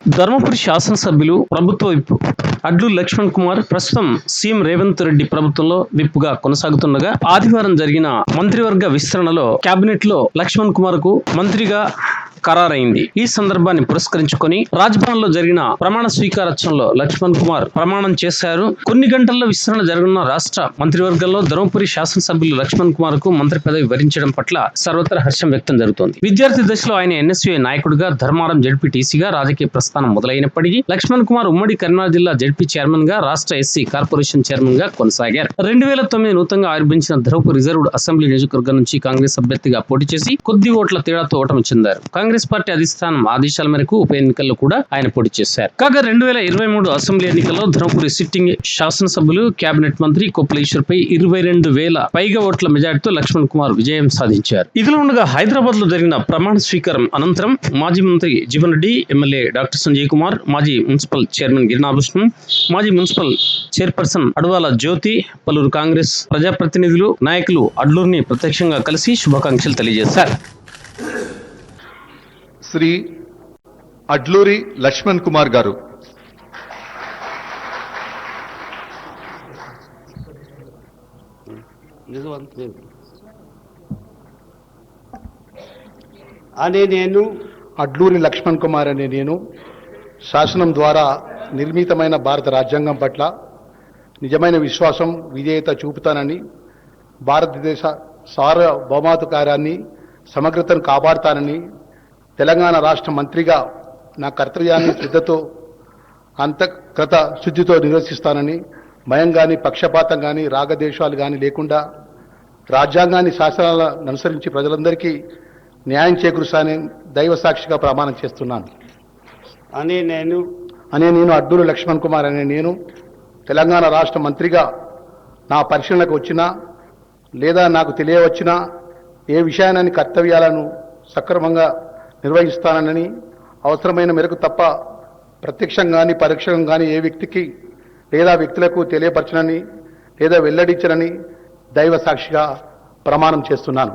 ధర్మపురి శాసనసభ్యులు ప్రభుత్వ విప్ అడ్లూరి లక్ష్మణ్ కుమార్ ప్రస్తుతం సీఎం రేవంత్ రెడ్డి ప్రభుత్వంలో విప్గా కొనసాగుతుండగా ఆదివారం జరిగిన మంత్రివర్గ విస్తరణలో కేబినెట్ లో లక్ష్మణ్ కుమార్ కు మంత్రిగా ఖరారైంది. ఈ సందర్భాన్ని పురస్కరించుకొని రాజ్భవన్ లో జరిగిన ప్రమాణ స్వీకారోత్సవంలో లక్ష్మణ్ కుమార్ ప్రమాణం చేశారు. కొన్ని గంటల్లో విస్తరణ జరగనున్న రాష్ట్ర మంత్రివర్గంలో ధర్మపురి శాసనసభ్యులు లక్ష్మణ్ కుమార్ కు మంత్రి పదవి వరించడం పట్ల సర్వత్రా హర్షం వ్యక్తం జరుగుతోంది. విద్యార్థి దశలో ఆయన ఎన్ఎస్యుఐ నాయకుడిగా, ధర్మారం జెడ్పీటీసీగా రాజకీయ ప్రస్థానం మొదలైనప్పటికీ లక్ష్మణ్ కుమార్ ఉమ్మడి కరీంనగర్ జిల్లా జెడ్పీ చైర్మన్ గా, రాష్ట్ర ఎస్సీ కార్పొరేషన్ చైర్మన్ గా కొనసాగారు. 2009 నూతనంగా ఆవిర్భించిన ధర్మపురి రిజర్వ్డ్ అసెంబ్లీ నియోజకవర్గం నుంచి కాంగ్రెస్ అభ్యర్థిగా పోటీ చేసి కొద్ది ఓట్ల తేడాతో ఓటమి చెందారు. కాంగ్రెస్ పార్టీ అధిష్టానం ఆదేశాల మేరకు ఉప ఎన్నికల్లో కూడా ఆయన పోటీ చేశారు. కాగా 2023 అసెంబ్లీ ఎన్నికల్లో ధర్మపురి సిట్టింగ్ శాసనసభ్యులు, కేబినెట్ మంత్రి కొప్పుల ఈశ్వర్ పై 22,000 పైగా ఓట్ల మెజార్టీతో లక్ష్మణ్ కుమార్ విజయం సాధించారు. ఇదిలో ఉండగా హైదరాబాద్ లో జరిగిన ప్రమాణ స్వీకారం అనంతరం మాజీ మంత్రి జీవన్ రెడ్డి, ఎమ్మెల్యే డాక్టర్ సంజయ్ కుమార్, మాజీ మున్సిపల్ చైర్మన్ గిరినాభూషణం, మాజీ మున్సిపల్ చైర్పర్సన్ అడవాల జ్యోతి, పలువురు కాంగ్రెస్ ప్రజాప్రతినిధులు, నాయకులు అడ్లూరిని ప్రత్యక్షంగా కలిసి శుభాకాంక్షలు తెలియజేశారు. శ్రీ అడ్లూరి లక్ష్మణ్ కుమార్ గారు అడ్లూరి లక్ష్మణ్ కుమార్ అనే నేను శాసనం ద్వారా నిర్మితమైన భారత రాజ్యాంగం పట్ల నిజమైన విశ్వాసం, విధేయత చూపుతానని, భారతదేశ సార్వభౌమాధికారాన్ని, సమగ్రతను కాపాడుతానని, తెలంగాణ రాష్ట్ర మంత్రిగా నా కర్తవ్యాన్ని శ్రద్ధతో, అంతఃకృత శుద్ధితో నిర్వహిస్తానని, భయం కానీ, పక్షపాతం కానీ, రాగద్వేషాలు కానీ లేకుండా రాజ్యాంగాన్ని, శాసనాలను అనుసరించి ప్రజలందరికీ న్యాయం చేకూరుస్తానని దైవ సాక్షిగా ప్రమాణం చేస్తున్నాను. నేను అడ్లూరి లక్ష్మణ్ కుమార్ అనే నేను తెలంగాణ రాష్ట్ర మంత్రిగా నా పరిశీలనకు వచ్చినా లేదా నాకు తెలియవచ్చినా ఏ విషయాన్ని, కర్తవ్యాలను సక్రమంగా నిర్వహిస్తానని, అవసరమైన మేరకు తప్ప ప్రత్యక్షంగా కానీ పరోక్షంగా కానీ ఏ వ్యక్తికి లేదా వ్యక్తులకు తెలియపరచనని లేదా వెల్లడించనని దైవ సాక్షిగా ప్రమాణం చేస్తున్నాను.